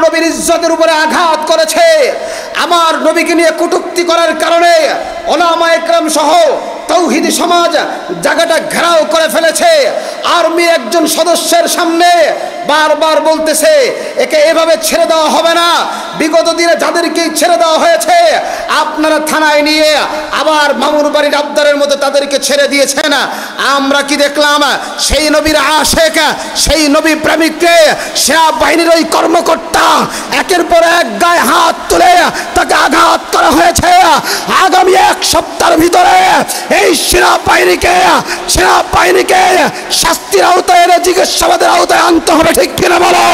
নবীর ইজ্জতের উপরে আঘাত করেছে, আমার নবীকে নিয়ে কটূক্তি করার কারণে ওলামা একরাম সহ তৌহিদি সমাজ জায়গাটা ঘেরাও করে ফেলেছে। আর্মির একজন সদস্যের সামনে বারবার বলতেছে একে এভাবে ছেড়ে দেওয়া হবে না, বিগত দিনে যাদেরকে ছেড়ে দেওয়া হয়েছে আপনারা থানায় নিয়ে আবার মামুর বাড়ির আবদারের মতো তাদেরকে ছেড়ে দিয়েছেন। আমরা কি দেখলাম? সেই নবীর আশেক, সেই নবী প্রেমিককে সেনাবাহিনীর ওই কর্মকর্তা একের পর এক গায়ে হাত তুলে তাকে আঘাত করা হয়েছে। আগামী এক সপ্তাহের ভিতরে এই সেনাবাহিনীকে শাস্তির আওতায় এনে জিজ্ঞাসাবাদের আওতায় আনতে হবে, ঠিক কিনা বলো?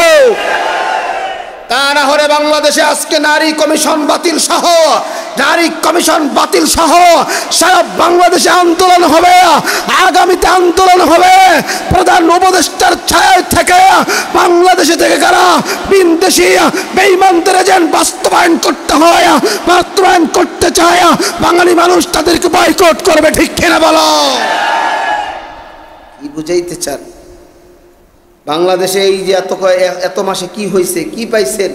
তা না হলে বাংলাদেশে আজকে নারী কমিশন বাতিল সহ সারা বাংলাদেশে আন্দোলন হবে, আগামীতে আন্দোলন হবে। প্রধান উপদেষ্টার ছায়া থেকে বাংলাদেশে থেকে কারা বিদেশি বেঈমানদের এজেন্ট বাস্তবায়ন করতে চায়, বাঙালি মানুষ তাদেরকে বয়কট করবে, ঠিক কিনা বলো? কি বুঝাইতে চান? বাংলাদেশে এই যে এত মাসে কি হয়েছে, কি পাইছেন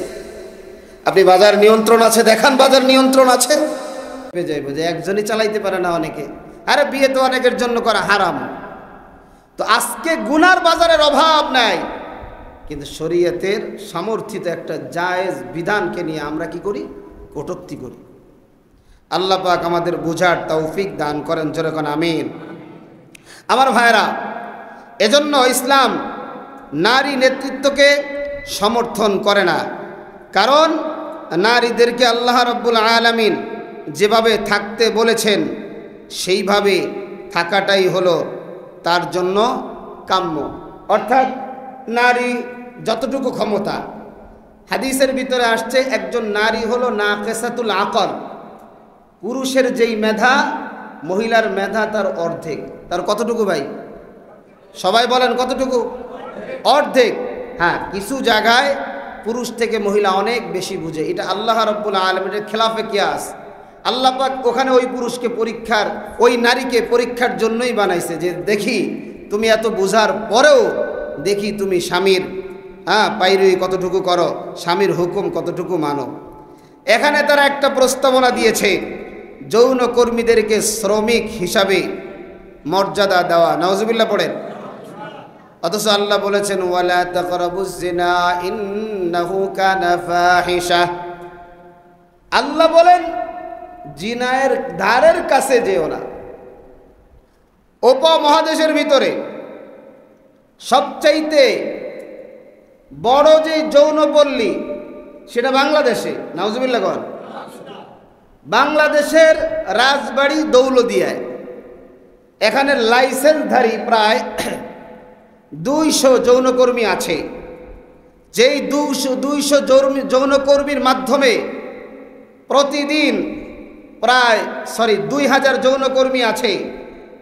আপনি? বাজার নিয়ন্ত্রণ আছে, দেখান বাজার নিয়ন্ত্রণ আছে। যাইবো যে একজনই চালাইতে পারে না অনেকে, আরে বিয়ে তো অনেকের জন্য করা হারাম। তো আজকে গুনার বাজারের অভাব নাই, কিন্তু শরীয়তের সমর্থিত একটা জায়েজ বিধানকে নিয়ে আমরা কি করি? কটূক্তি করি। আল্লাহ পাক আমাদের বুঝার তৌফিক দান করেন, জোরে কোন আমিন। আমার ভাইরা, এজন্য ইসলাম নারী নেতৃত্বকে সমর্থন করে না, কারণ নারীদেরকে আল্লাহ রাব্বুল আলামিন যেভাবে থাকতে বলেছেন সেইভাবে থাকাটাই হলো তার জন্য কাম্য। অর্থাৎ নারী যতটুকু ক্ষমতা, হাদিসের ভিতরে আসছে একজন নারী হলো নাকিসাতুল আকল, পুরুষের যেই মেধা মহিলার মেধা তার অর্ধেক। তার কতটুকু ভাই? সবাই বলেন কতটুকু? অর্ধেক। হ্যাঁ, কিছু জায়গায় পুরুষ থেকে মহিলা অনেক বেশি বুঝে, এটা আল্লাহ রাব্বুল আলামিনের খেলাফে কিয়াস। আল্লাহ পাক ওখানে ওই পুরুষকে ওই নারীকে পরীক্ষার জন্যই বানাইছে, যে দেখি তুমি এত বোঝার পরেও দেখি তুমি স্বামীর পাইরুই কতটুকু করো, স্বামীর হুকুম কতটুকু মানো। এখানে তারা একটা প্রস্তাবনা দিয়েছে যৌন কর্মীদেরকে শ্রমিক হিসাবে মর্যাদা দেওয়া। নাউজুবিল্লাহ পড়েন। অথচ আল্লাহ বলেছেন ওয়ালা তাকরাবুজ জিনা ইন্নাহু কানা ফাহিশা। আল্লাহ বলেন জিনায়ের ধারের কাছে যেও না। উপমহাদেশের ভিতরে সবচাইতে বড় যে যৌনপল্লী সেটা বাংলাদেশে। নাউজুবিল্লাহ গণ। বাংলাদেশের রাজবাড়ি দৌলদিয়ায়, এখানে লাইসেন্সধারী প্রায় 200 যৌনকর্মী আছে। যেই 200 যৌনকর্মীর মাধ্যমে প্রতিদিন প্রায় 2000 যৌনকর্মী আছে।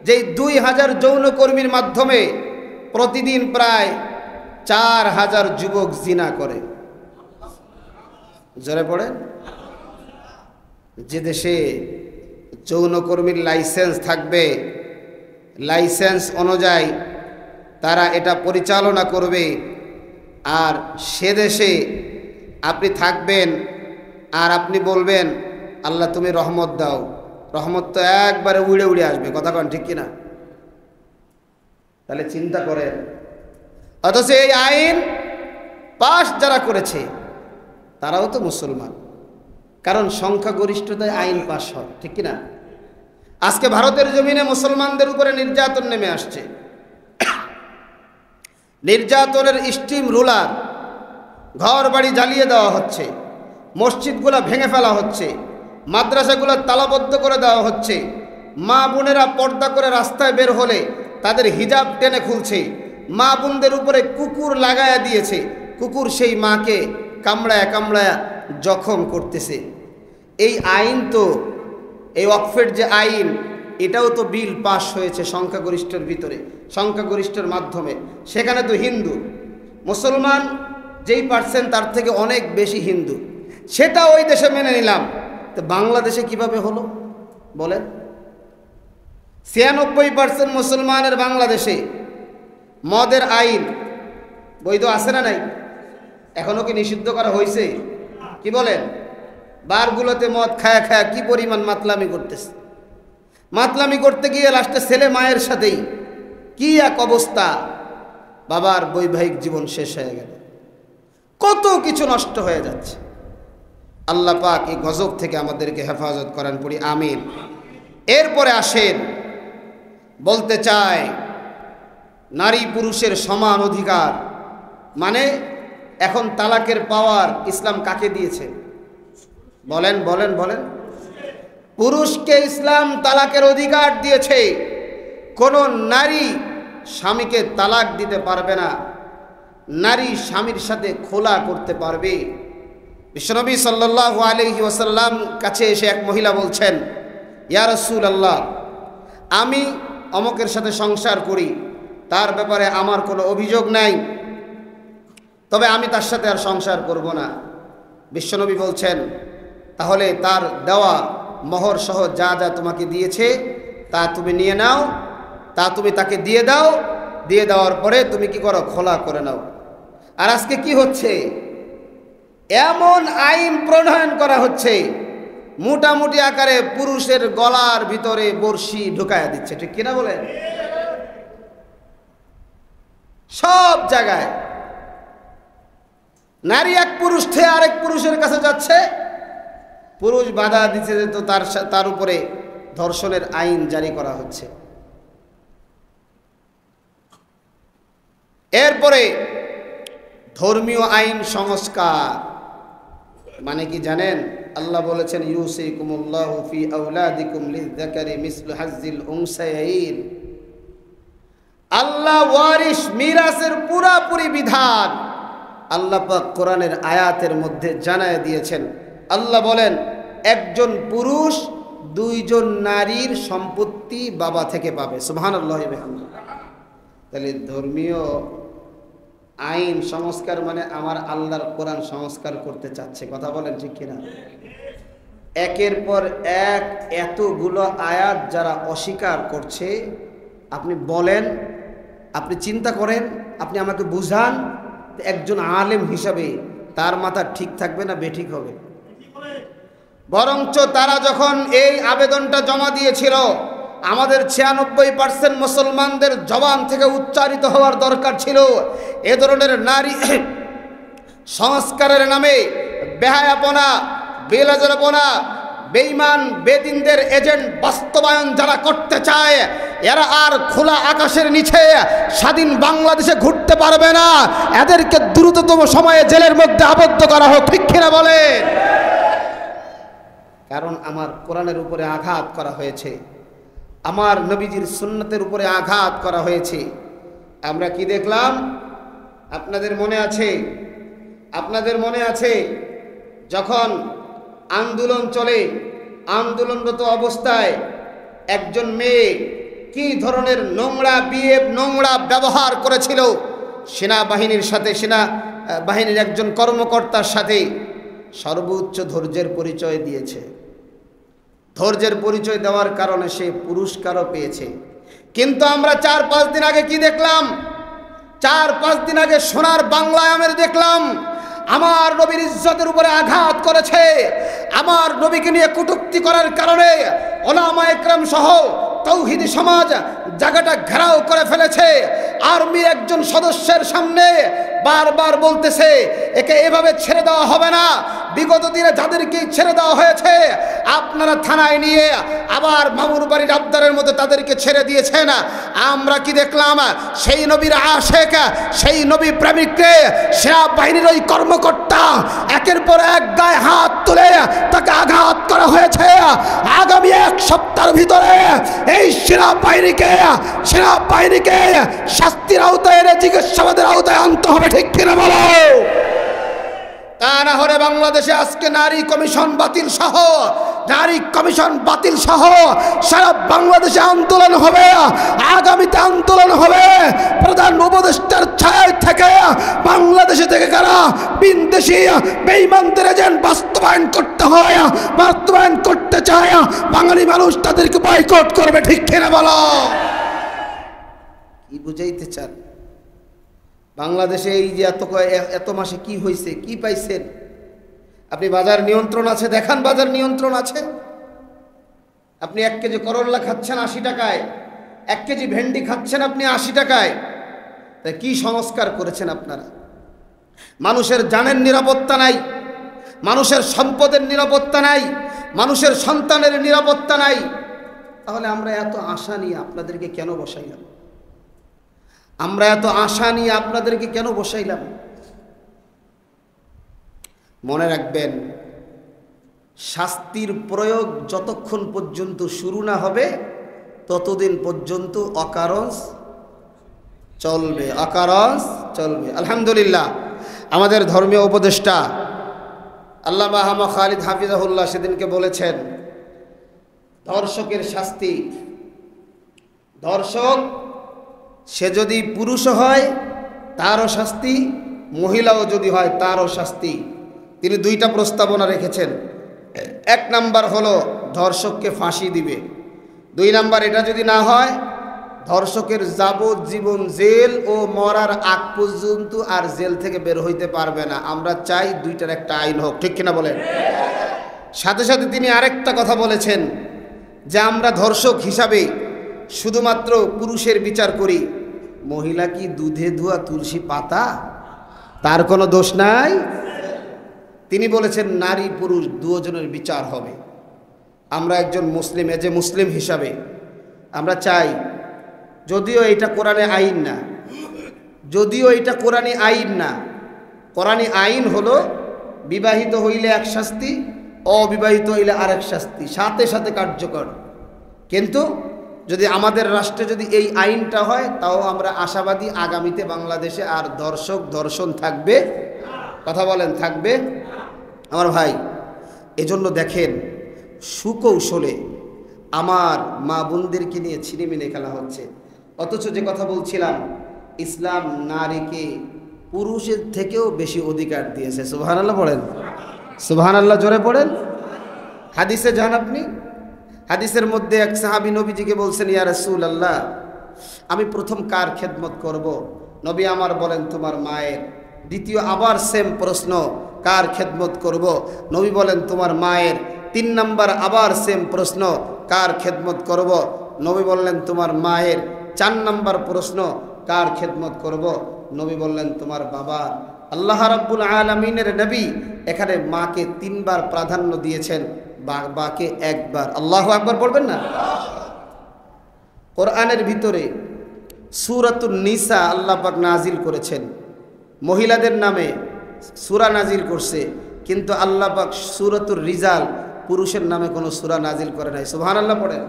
যেই 2000 যৌনকর্মীর মাধ্যমে প্রতিদিন প্রায় 4000 যুবক জিনা করে। জোরে পড়েন। যে দেশে যৌনকর্মীর লাইসেন্স থাকবে, লাইসেন্স অনুযায়ী তারা এটা পরিচালনা করবে, আর সে দেশে আপনি থাকবেন আর আপনি বলবেন আল্লাহ তুমি রহমত দাও, রহমত তো একবারে উড়ে উড়ে আসবে। কথা কন ঠিক কিনা? তাহলে চিন্তা করেন। অথচ এই আইন পাশ যারা করেছে তারাও তো মুসলমান, কারণ সংখ্যাগরিষ্ঠতায় আইন পাশ হয়, ঠিক কিনা? আজকে ভারতের জমিনে মুসলমানদের উপরে নির্যাতন নেমে আসছে। নির্যাতনের স্টিম রুলার, ঘর বাড়ি জ্বালিয়ে দেওয়া হচ্ছে, মসজিদগুলো ভেঙে ফেলা হচ্ছে, মাদ্রাসাগুলো তালাবদ্ধ করে দেওয়া হচ্ছে, মা বোনেরা পর্দা করে রাস্তায় বের হলে তাদের হিজাব টেনে খুলছে, মা বোনদের উপরে কুকুর লাগায়া দিয়েছে, কুকুর সেই মাকে কামড়ায়া কামড়ায়া জখম করতেছে। এই আইন তো, এই ওয়াকফের যে আইন, এটাও তো বিল পাস হয়েছে সংখ্যাগরিষ্ঠের ভিতরে, সংখ্যাগরিষ্ঠের মাধ্যমে। সেখানে তো হিন্দু, মুসলমান যেই পার্সেন্ট তার থেকে অনেক বেশি হিন্দু, সেটা ওই দেশে মেনে নিলাম। তো বাংলাদেশে কিভাবে হলো বলেন? 96% মুসলমানের বাংলাদেশে মদের আইন বৈধ আছে না নাই? এখনো কি নিষিদ্ধ করা হয়েছে? কি বলেন? বারগুলোতে মদ খায়া খায়া কি পরিমাণ মাতলামি করতেছে। মাতলামি করতে গিয়ে লাস্টে ছেলে মায়ের সাথেই কি এক অবস্থা, বাবার বৈবাহিক জীবন শেষ হয়ে গেল, কত কিছু নষ্ট হয়ে যাচ্ছে। আল্লাহ পাক এই গজব থেকে আমাদেরকে হেফাজত করেন, পড়ি আমিন। এরপরে আসেন, বলতে চাই নারী পুরুষের সমান অধিকার, মানে এখন তালাকের পাওয়ার ইসলাম কাকে দিয়েছে? বলেন বলেন বলেন। পুরুষকে ইসলাম তালাকের অধিকার দিয়েছে। কোন নারী স্বামীকে তালাক দিতে পারবে না, নারী স্বামীর সাথে খোলা করতে পারবে। বিশ্বনবী সাল্লাল্লাহু আলাইহি ওয়াসাল্লাম কাছে এসে এক মহিলা বলছেন, ইয়া রাসূলুল্লাহ, আমি অমকের সাথে সংসার করি, তার ব্যাপারে আমার কোনো অভিযোগ নাই, তবে আমি তার সাথে আর সংসার করব না। বিশ্বনবী বলছেন, তাহলে তার দেওয়া মোহর সহ যা যা তোমাকে দিয়েছে তা তুমি নিয়ে নাও, তা তুমি তাকে দিয়ে দাও, দিয়ে দেওয়ার পরে তুমি কি করো? খোলা করে নাও। আর আজকে কি হচ্ছে? এমন আইন প্রণয়ন করা হচ্ছে, মোটামুটি আকারে পুরুষের গলার ভিতরে বড়শি ঢুকায়া দিচ্ছে, ঠিক কিনা বলেন? সব জায়গায় নারী এক পুরুষ থেকে আরেক পুরুষের কাছে যাচ্ছে, পুরুষ বাধা দিচ্ছে, তো তার উপরে ধর্ষণের আইন জারি করা হচ্ছে। এরপরে ধর্মীয় আইন সংস্কার, মানে কি জানেন? আল্লাহ বলেছেন, ইউসিকুমুল্লাহু ফি আওলাদিকুম লিযযাকারি মিসলু হাজ্জিল উনসায়াইন। আল্লাহ ওয়ারিস মিরাসের পুরাপুরি বিধান আল্লাহ পাক কোরআনের আয়াতের মধ্যে জানায় দিয়েছেন। আল্লাহ বলেন, একজন পুরুষ দুইজন নারীর সম্পত্তি বাবা থেকে পাবে। সুবহানাল্লাহি ওয়া বিহামদিহি। তাহলে ধর্মীয় আইন সংস্কার মানে আমার আল্লাহর কোরআন সংস্কার করতে চাচ্ছে, কথা বলেন ঠিক কিনা? একের পর এক এতগুলো আয়াত যারা অস্বীকার করছে, আপনি বলেন, আপনি চিন্তা করেন, আপনি আমাকে বুঝান, একজন আলেম হিসাবে তার মাথা ঠিক থাকবে না বেঠিক হবে? বরঞ্চ তারা যখন এই আবেদনটা জমা দিয়েছিল, আমাদের 96% মুসলমানদের জবান থেকে উচ্চারিত হওয়ার দরকার ছিল, এ ধরনের নারী সংস্কারের নামে বেহায়াপনা, বেলাজারপনা, বেঈমান বেদিনদের এজেন্ট বাস্তবায়ন যারা করতে চায়, এরা আর খোলা আকাশের নিচে স্বাধীন বাংলাদেশে ঘুরতে পারবে না। এদেরকে দ্রুততম সময়ে জেলের মধ্যে আবদ্ধ করা হোক, ঠিক কিনা বলে? কারণ আমার কোরআনের উপরে আঘাত করা হয়েছে, আমার নবীজির সুন্নতের উপরে আঘাত করা হয়েছে। আমরা কি দেখলাম? আপনাদের মনে আছে যখন আন্দোলন চলে, আন্দোলনরত অবস্থায় একজন মেয়ে কি ধরনের নোংরা ব্যবহার করেছিল সেনাবাহিনীর সাথে, সেনাবাহিনীর একজন কর্মকর্তার সাথে। সর্বোচ্চ ধৈর্যের পরিচয় দিয়েছে, ধৈর্যের পরিচয় দেওয়ার কারণে সে পুরস্কারও পেয়েছে। কিন্তু আমরা 4-5 দিন আগে কি দেখলাম? 4-5 দিন আগে সোনার বাংলায় আমরা দেখলাম আমার নবীর ইজ্জতের উপরে আঘাত করেছে, আমার নবীকে নিয়ে কটূক্তি করার কারণে ওলামা একরাম সহ তৌহিদি সমাজ জায়গাটা ঘেরাও করে ফেলেছে। আর্মির একজন সদস্যের সামনে বারবার বলতেছে, একে এভাবে ছেড়ে দেওয়া হবে না। বিগত দিনে যাদেরকে ছেড়ে দেওয়া হয়েছে আপনারা থানায় নিয়ে আবার মামুর বাড়ির আবদারের মতো তাদেরকে ছেড়ে দিয়েছেন। আমরা কি দেখলাম? সেই নবীর আশেক, সেই নবী প্রেমিককে সেনাবাহিনীর ওই কর্মকর্তা একের পর এক গায়ে হাত তুলে তাকে আঘাত করা হয়েছে। আগামী 1 সপ্তাহের ভিতরে এই সেনাবাহিনীকে শাস্তির আওতায় এনে জিজ্ঞাসাবাদের আওতায় আনতে হবে, ঠিক কিনা বলো? তা না হলে বাংলাদেশে আজকে নারী কমিশন বাতিল সহ সারা বাংলাদেশে আন্দোলন হবে, আগামীতে আন্দোলন হবে। প্রধান উপদেষ্টার ছায়া থেকে বাংলাদেশে থেকে কারা বিদেশি বেঈমানদের এজেন্ট বাস্তবায়ন করতে চায়, বাঙালি মানুষ তাদেরকে বয়কট করবে, ঠিক কিনা বলো? কি বুঝাইতে চান? বাংলাদেশে এই যে এত মাসে কি হয়েছে, কি পাইছেন? আপনি বাজার নিয়ন্ত্রণ আছে দেখান, বাজার নিয়ন্ত্রণ আছে। আপনি 1 কেজি করল্লা খাচ্ছেন 80 টাকায়, 1 কেজি ভেন্ডি খাচ্ছেন আপনি 80 টাকায়। তাই কি সংস্কার করেছেন আপনারা? মানুষের জানের নিরাপত্তা নাই, মানুষের সম্পদের নিরাপত্তা নাই, মানুষের সন্তানের নিরাপত্তা নাই। তাহলে আমরা এত আশা নিয়ে আপনাদেরকে কেন বসাইলাম? আমরা এত আশা নিয়ে আপনাদেরকে কেন বসাইলাম? মনে রাখবেন, শাস্তির প্রয়োগ যতক্ষণ পর্যন্ত শুরু না হবে ততদিন পর্যন্ত অকারণ চলবে, অকারণ চলবে। আলহামদুলিল্লাহ, আমাদের ধর্মীয় উপদেষ্টা আল্লামা আহমদ খালিদ হাফিজাহুল্লাহ সেদিনকে বলেছেন, ধর্ষকের শাস্তি, ধর্ষক সে যদি পুরুষ হয় তারও শাস্তি, মহিলাও যদি হয় তারও শাস্তি। তিনি 2টা প্রস্তাবনা রেখেছেন। 1 নাম্বার হলো ধর্ষককে ফাঁসি দিবে। 2 নাম্বার, এটা যদি না হয় ধর্ষকের যাবজ্জীবন জেল ও মরার আগ পর্যন্ত আর জেল থেকে বের হইতে পারবে না। আমরা চাই 2টার একটা আইন হোক, ঠিক কিনা বলেন? সাথে সাথে তিনি আরেকটা কথা বলেছেন যে আমরা ধর্ষক হিসাবে শুধুমাত্র পুরুষের বিচার করি, মহিলা কি দুধে ধোয়া তুলসী পাতা, তার কোনো দোষ নাই। তিনি বলেছেন নারী পুরুষ দুজনের বিচার হবে। আমরা একজন মুসলিম, এজে মুসলিম হিসাবে আমরা চাই, যদিও এটা কোরআনে আইন না, যদিও এটা কোরআনে আইন না, কোরআনে আইন হলো বিবাহিত হইলে এক শাস্তি, অবিবাহিত হইলে আরেক শাস্তি, সাথে সাথে কার্যকর। কিন্তু যদি আমাদের রাষ্ট্রে যদি এই আইনটা হয়, তাও আমরা আশাবাদী আগামীতে বাংলাদেশে আর ধর্ষণ থাকবে। কথা বলেন, থাকবে? আমার ভাই, এজন্য দেখেন সুকৌশলে আমার মা বোনদেরকে নিয়ে ছিনিমিনি খেলা হচ্ছে। অথচ যে কথা বলছিলাম, ইসলাম নারীকে পুরুষের থেকেও বেশি অধিকার দিয়েছে। সুবহানাল্লাহ পড়েন, সুবহানাল্লাহ জোরে পড়েন। হাদিসে যান আপনি, হাদিসের মধ্যে এক সাহাবী নবীজিকে বলছেন, ইয়া রাসূলুল্লাহ, আমি প্রথম কার খেদমত করব? নবী আমার বলেন তোমার মায়ের। দ্বিতীয় আবার সেম প্রশ্ন, কার খেদমত করব? নবী বলেন তোমার মায়ের। 3 নাম্বার আবার সেম প্রশ্ন, কার খেদমত করব? নবী বললেন তোমার মায়ের। 4 নাম্বার প্রশ্ন, কার খেদমত করব? নবী বললেন তোমার বাবার। আল্লাহ রাব্বুল আলামিনের নবী এখানে মাকে 3 বার প্রাধান্য দিয়েছেন, বাবাকে 1 বার। আল্লাহু আকবার পড়বেন না? কোরআনের ভিতরে সূরাতুন নিসা আল্লাহ পাক নাজিল করেছেন, মহিলাদের নামে সূরা নাজিল করছে, কিন্তু আল্লাহ পাক সূরাতুর রিজাল পুরুষের নামে কোনো সূরা নাজিল করে নাই। সুবহানাল্লাহ পড়েন।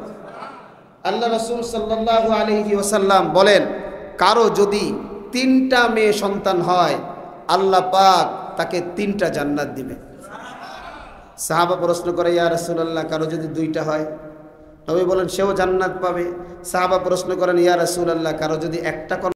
আল্লাহ রাসূল সাল্লাল্লাহু আলাইহি ওয়াসাল্লাম বলেন, কারো যদি 3টা মেয়ে সন্তান হয় আল্লাহ পাক তাকে 3টা জান্নাত দিবে। সাহাবা প্রশ্ন করে, ইয়া রাসূলুল্লাহ, কারো যদি 2টা হয়? নবী বলেন সেও জান্নাত পাবে। সাহাবা প্রশ্ন করেন, ইয়া রাসূলুল্লাহ, কারো যদি একটা